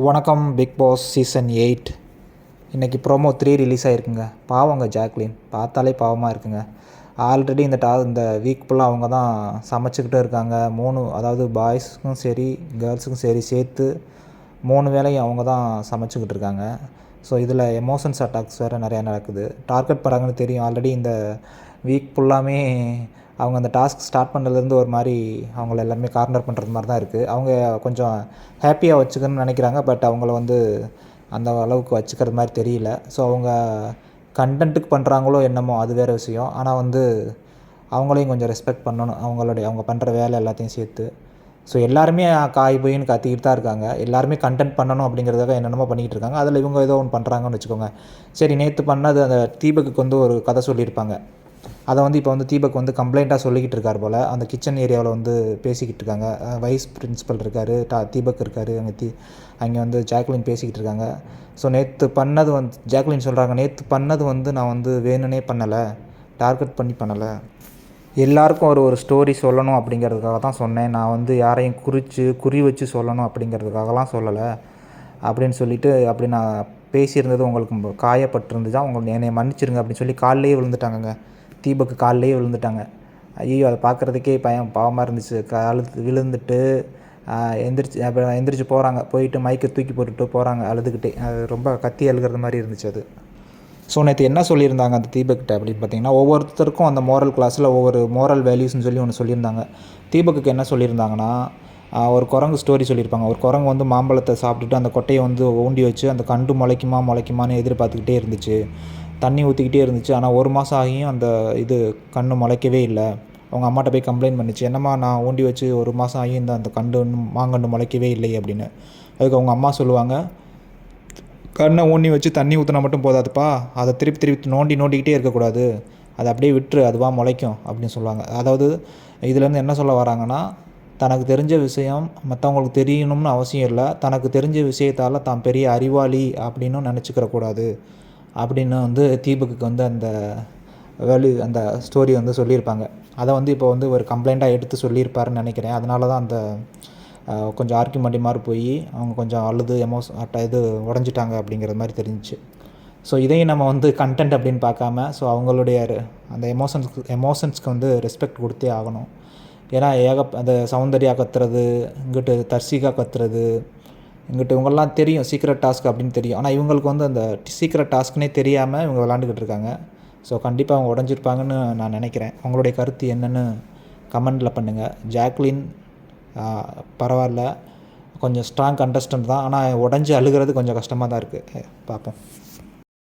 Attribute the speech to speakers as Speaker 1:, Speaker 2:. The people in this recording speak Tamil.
Speaker 1: வணக்கம். பிக் பாஸ் சீசன் 8 இன்றைக்கி ப்ரோமோ 3 ரிலீஸ் ஆகிருக்குங்க. பாவங்க ஜாக்லின் பார்த்தாலே பாவமாக இருக்குங்க. ஆல்ரெடி இந்த வீக் ஃபுல்லாக அவங்க தான் சமைச்சிக்கிட்டு இருக்காங்க. அதாவது பாய்ஸுக்கும் சரி கேர்ள்ஸுக்கும் சரி சேர்த்து 3 வேளையும் அவங்க தான் சமைச்சிக்கிட்டு இருக்காங்க. ஸோ இதில் எமோஷன்ஸ் அட்டாக்ஸ் வேறு நிறையா நடக்குது. டார்கெட் பண்ணுறாங்கன்னு தெரியும். ஆல்ரெடி இந்த வீக் ஃபுல்லாமே அவங்க அந்த டாஸ்க் ஸ்டார்ட் பண்ணதுலேருந்து ஒரு மாதிரி அவங்கள எல்லாருமே கார்னர் பண்ணுறது மாதிரி தான் இருக்குது. அவங்க கொஞ்சம் ஹாப்பியாக வச்சுக்கணும்னு நினைக்கிறாங்க. பட் அவங்கள அந்த அளவுக்கு வச்சுக்கிறது மாதிரி தெரியல. ஸோ அவங்க கண்டென்ட்டுக்கு பண்ணுறாங்களோ என்னமோ அது வேறு விஷயம். ஆனால் அவங்களையும் கொஞ்சம் ரெஸ்பெக்ட் பண்ணணும். அவங்க பண்ணுற வேலை எல்லாத்தையும் சேர்த்து. ஸோ எல்லாருமே காய் போயின்னு கத்திக்கிட்டு தான் இருக்காங்க. எல்லாருமே கண்டென்ட் பண்ணணும் அப்படிங்கிறதுக்காக என்னென்னமோ பண்ணிக்கிட்டு இருக்காங்க. அதில் இவங்க ஏதோ ஒன்று பண்ணுறாங்கன்னு வச்சுக்கோங்க. சரி, நேற்று பண்ணது அந்த தீபக்குக்கு ஒரு கதை சொல்லியிருப்பாங்க. அதை இப்போ தீபக் கம்ப்ளைண்ட்டாக சொல்லிக்கிட்டு இருக்கார் போல். அந்த கிச்சன் ஏரியாவில் பேசிக்கிட்டு இருக்காங்க. வைஸ் பிரின்ஸிபல் இருக்கார், தீபக் இருக்கார், அங்கே ஜாக்லின் பேசிக்கிட்டு இருக்காங்க. ஸோ நேற்று பண்ணது ஜாக்லின் சொல்கிறாங்க, நேற்று பண்ணது நான் வேணும்னே பண்ணலை, டார்கெட் பண்ணி பண்ணலை, எல்லாருக்கும் ஒரு ஸ்டோரி சொல்லணும் அப்படிங்கிறதுக்காக தான் சொன்னேன். நான் யாரையும் குறி வச்சு சொல்லணும் அப்படிங்கிறதுக்காகலாம் சொல்லலை அப்படின்னு சொல்லிவிட்டு அப்படி நான் பேசியிருந்தது உங்களுக்கு காயப்பட்டிருந்துச்சா என்னை மன்னிச்சிருங்க அப்படின்னு சொல்லி காலையே விழுந்துட்டாங்கங்க. தீபக்கு காலிலேயே விழுந்துட்டாங்க. ஐயோ, அதை பார்க்குறதுக்கே பாவமாக இருந்துச்சு. விழுந்துட்டு எந்திரிச்சு போகிறாங்க. போயிட்டு மைக்கை தூக்கி போட்டுட்டு போகிறாங்க அழுதுகிட்டே. அது ரொம்ப கத்தி அழுகிறது மாதிரி இருந்துச்சு அது. ஸோ நேற்று என்ன சொல்லியிருந்தாங்க அந்த தீபக்கிட்ட அப்படின்னு பார்த்தீங்கன்னா, ஒவ்வொருத்தருக்கும் அந்த மோரல் கிளாஸில் ஒவ்வொரு மோரல் வேல்யூஸ்னு சொல்லி ஒன்று சொல்லியிருந்தாங்க. தீபக்குக்கு என்ன சொல்லியிருந்தாங்கன்னா, ஒரு குரங்கு ஸ்டோரி சொல்லியிருப்பாங்க. ஒரு குரங்கு மாம்பழத்தை சாப்பிட்டுட்டு அந்த கொட்டையை ஊண்டி வச்சு அந்த கண்டு முளைக்குமான்னு எதிர்பார்த்துக்கிட்டே இருந்துச்சு. தண்ணி ஊற்றிக்கிட்டே இருந்துச்சு. ஆனால் 1 மாதம் ஆகியும் அந்த கன்று முளைக்கவே இல்லை. அவங்க அம்மாட்ட போய் கம்ப்ளைண்ட் பண்ணிச்சு, என்னம்மா நான் ஊண்டி வச்சு 1 மாதம் ஆகியும் அந்த மாங்கன்று முளைக்கவே இல்லை அப்படின்னு. அதுக்கு அவங்க அம்மா சொல்லுவாங்க, கண்ணை ஊண்டி வச்சு தண்ணி ஊற்றினா மட்டும் போதாதுப்பா, அதை திருப்பி நோண்டிக்கிட்டே இருக்கக்கூடாது, அதை அப்படியே விட்டுரு, அதுவாக முளைக்கும் அப்படின்னு சொல்லுவாங்க. அதாவது இதுலேருந்து என்ன சொல்ல வராங்கன்னா, தனக்கு தெரிஞ்ச விஷயம் மற்றவங்களுக்கு தெரியணும்னு அவசியம் இல்லை, தனக்கு தெரிஞ்ச விஷயத்தால் தான் பெரிய அறிவாளி அப்படின்னு நினச்சிக்கிறக்கூடாது அப்படின்னு தீபக்குக்கு அந்த அந்த ஸ்டோரி சொல்லியிருப்பாங்க. அதை இப்போ ஒரு கம்ப்ளைண்ட்டாக எடுத்து சொல்லியிருப்பாருன்னு நினைக்கிறேன். அதனால தான் கொஞ்சம் ஆர்கியூமெண்ட் மாதிரி போய் அவங்க கொஞ்சம் அழுது உடஞ்சிட்டாங்க அப்படிங்கிற மாதிரி தெரிஞ்சிச்சு. ஸோ இதையும் நம்ம கண்டென்ட் அப்படின்னு பார்க்காம, ஸோ அவங்களுடைய அந்த எமோஷன்ஸ்க்கு ரெஸ்பெக்ட் கொடுத்தே ஆகணும். ஏன்னா அந்த சௌந்தர்யா கத்துறது, இங்கிட்டு தர்சிகா கத்துறது, இங்கிட்டு இவங்கெல்லாம் தெரியும் சீக்ரெட் டாஸ்க் அப்படின்னு தெரியும். ஆனால் இவங்களுக்கு அந்த சீக்ரெட் டாஸ்க்னே தெரியாமல் இவங்க விளாண்டுக்கிட்டு இருக்காங்க. ஸோ கண்டிப்பாக அவங்க உடஞ்சிருப்பாங்கன்னு நான் நினைக்கிறேன். உங்களுடைய கருத்து என்னென்னு கமெண்டில் பண்ணுங்கள். ஜாக்லின் பரவாயில்ல, கொஞ்சம் ஸ்ட்ராங் கண்டஸ்டன்ட் தான். ஆனால் உடஞ்சி அழுகிறது கொஞ்சம் கஷ்டமாக தான் இருக்குது. பார்ப்போம்.